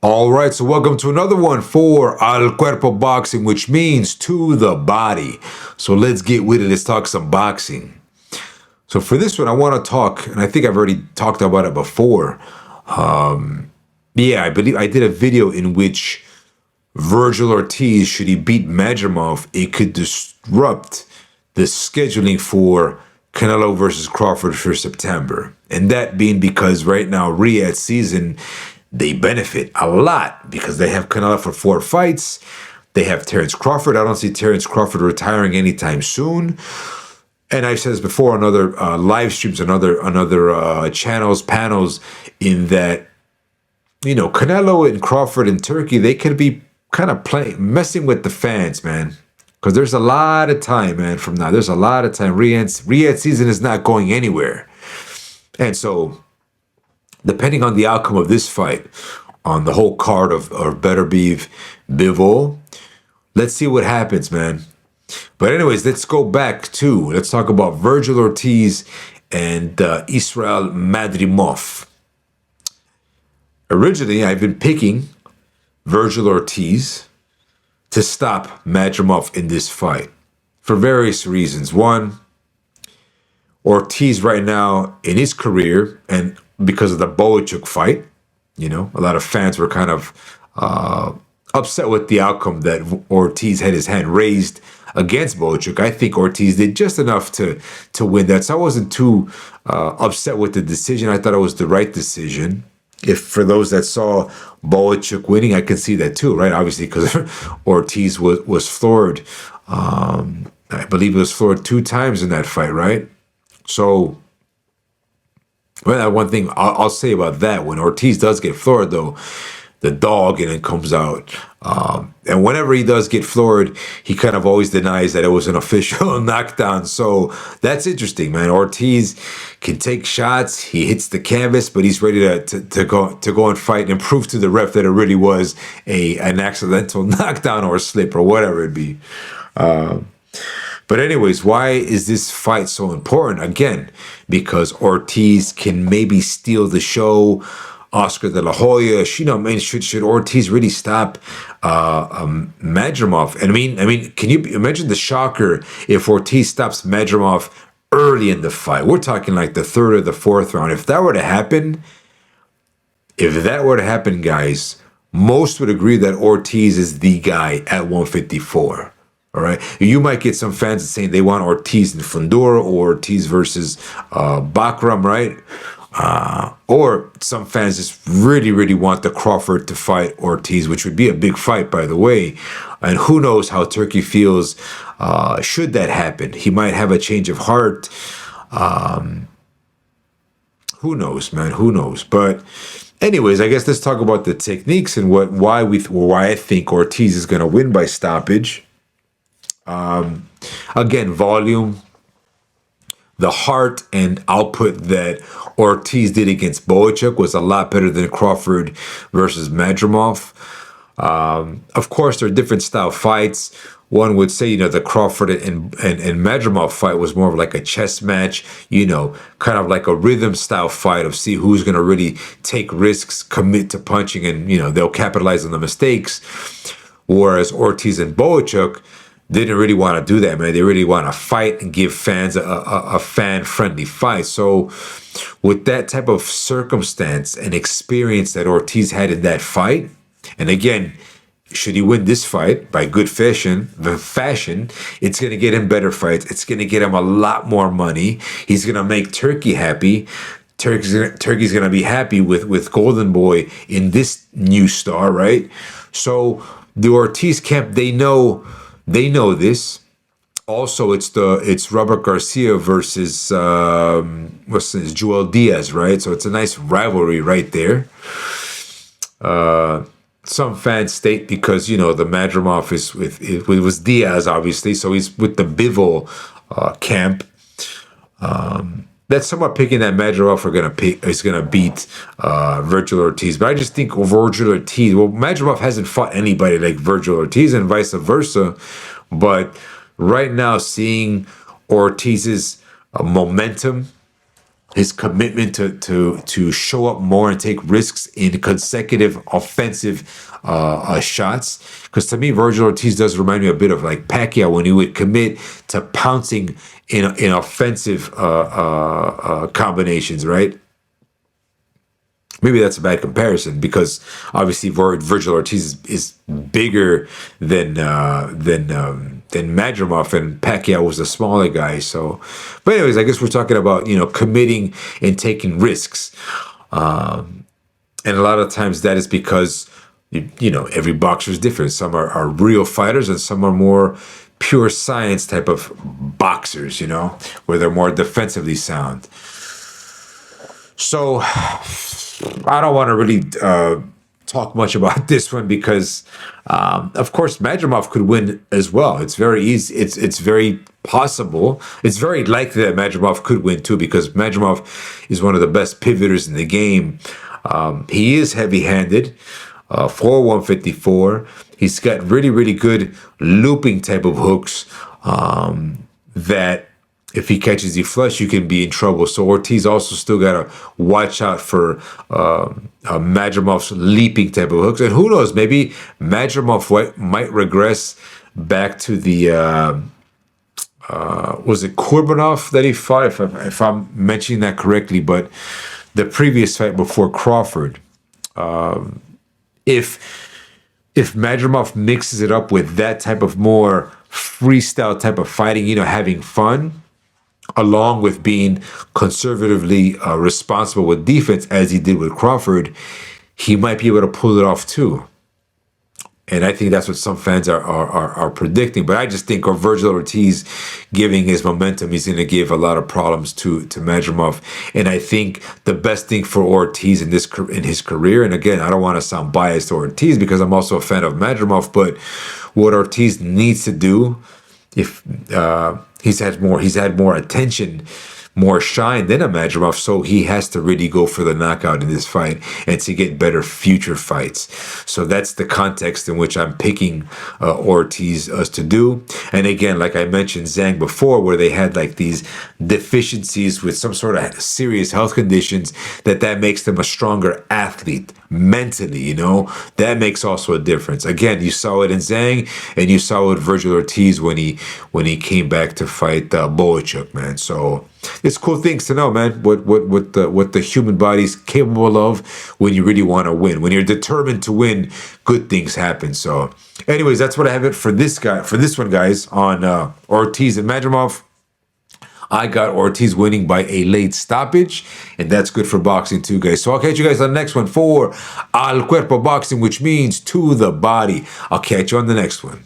All right, so welcome to another one for Al Cuerpo Boxing, which means to the body. So let's get with it. Let's talk some boxing. So for this one, I want to talk, and I think I've already talked about it before. I believe I did a video in which Vergil Ortiz, should he beat Madrimov, it could disrupt the scheduling for Canelo versus Crawford for September. And that being because right now, Riyadh season, they benefit a lot because they have Canelo for 4 fights. They have Terence Crawford. I don't see Terence Crawford retiring anytime soon. And I've said this before on other live streams and other channels, panels, in that, Canelo and Crawford in Turkey, they could be kind of messing with the fans, man. Because there's a lot of time, man, from now. There's a lot of time. Riyadh season is not going anywhere. And so, depending on the outcome of this fight, on the whole card of Beterbiev Bivol, let's see what happens, man. But anyways, let's talk about Vergil Ortiz and Israil Madrimov. Originally, I've been picking Vergil Ortiz to stop Madrimov in this fight for various reasons. One, Ortiz right now in his career, and because of the Boachuk fight, a lot of fans were kind of upset with the outcome that Ortiz had his hand raised against Boachuk. I think Ortiz did just enough to win that, so I wasn't too upset with the decision. I thought it was the right decision. If for those that saw Boachuk winning, I can see that too, right? Obviously, because Ortiz was floored. I believe he was floored 2 times in that fight, right? So, well, one thing I'll say about that, when Ortiz does get floored, though, the dog and it comes out. And whenever he does get floored, he kind of always denies that it was an official knockdown. So that's interesting, man. Ortiz can take shots. He hits the canvas, but he's ready to go and fight and prove to the ref that it really was an accidental knockdown or a slip or whatever it be. But anyways, why is this fight so important? Again, because Ortiz can maybe steal the show. Oscar De La Hoya, should Ortiz really stop Madrimov? And I mean, can you imagine the shocker if Ortiz stops Madrimov early in the fight? We're talking like the 3rd or the 4th round. If that were to happen, guys, most would agree that Ortiz is the guy at 154. All right, you might get some fans saying they want Ortiz in Fundora or Ortiz versus Bakram, right? Or some fans just really, really want the Crawford to fight Ortiz, which would be a big fight, by the way. And who knows how Turkey feels should that happen. He might have a change of heart. Who knows, man? Who knows? But anyways, I guess let's talk about the techniques and why I think Ortiz is going to win by stoppage. Again, volume. The heart and output that Ortiz did against Boachuk was a lot better than Crawford versus Madrimov. Of course, they're different style fights. One would say, the Crawford and Madrimov fight was more of like a chess match, kind of like a rhythm style fight of see who's going to really take risks, commit to punching, and, they'll capitalize on the mistakes. Whereas Ortiz and Boachuk didn't really want to do that, man. They really want to fight and give fans a fan-friendly fight. So with that type of circumstance and experience that Ortiz had in that fight, and again, should he win this fight by good fashion, it's going to get him better fights. It's going to get him a lot more money. He's going to make Turkey happy. Turkey's going to be happy with Golden Boy in this new star, right? So the Ortiz camp, they know this. Also, it's Robert Garcia versus Joel Diaz, right? So it's a nice rivalry right there. Some fans state because the Madrimov it was Diaz, obviously, so he's with the Bivol camp. That's somewhat picking that Madrimov is gonna beat Vergil Ortiz, but I just think Vergil Ortiz. Well, Madrimov hasn't fought anybody like Vergil Ortiz, and vice versa. But right now, seeing Ortiz's momentum his commitment to show up more and take risks in consecutive offensive shots. Because to me, Vergil Ortiz does remind me a bit of like Pacquiao when he would commit to pouncing in offensive combinations, right? Maybe that's a bad comparison because obviously Vergil Ortiz is bigger than Madrimov, and Pacquiao was a smaller guy. So, but anyways, I guess we're talking about committing and taking risks, and a lot of times that is because every boxer is different. Some are real fighters, and some are more pure science type of boxers. Where they're more defensively sound. So I don't want to really talk much about this one because, of course, Madrimov could win as well. It's very easy. It's very possible. It's very likely that Madrimov could win too because Madrimov is one of the best pivoters in the game. He is heavy-handed for 154. He's got really, really good looping type of hooks that if he catches you flush, you can be in trouble. So Ortiz also still got to watch out for Madrimov's leaping type of hooks. And who knows, maybe Madrimov might regress back to the, was it Kurbanov that he fought, if I'm mentioning that correctly, but the previous fight before Crawford. If Madrimov mixes it up with that type of more freestyle type of fighting, having fun, along with being conservatively responsible with defense, as he did with Crawford, he might be able to pull it off too. And I think that's what some fans are predicting. But I just think of Vergil Ortiz giving his momentum, he's going to give a lot of problems to Madrimov. And I think the best thing for Ortiz in his career, and again, I don't want to sound biased to Ortiz because I'm also a fan of Madrimov, but what Ortiz needs to do, if he's had more attention, more shine than a Madrimov, so he has to really go for the knockout in this fight and to get better future fights. So that's the context in which I'm picking Ortiz to do. And again, like I mentioned Zhang before, where they had like these deficiencies with some sort of serious health conditions, that makes them a stronger athlete mentally, that makes also a difference. Again, you saw it in Zhang and you saw it with Vergil Ortiz when he came back to fight Boachuk, man. So it's cool things to know, man, what the human body's capable of when you really want to win. When you're determined to win, good things happen. So anyways, that's what I have it for this one, guys, on Ortiz and Madrimov. I got Ortiz winning by a late stoppage, and that's good for boxing too, guys. So I'll catch you guys on the next one for Al Cuerpo Boxing, which means to the body. I'll catch you on the next one.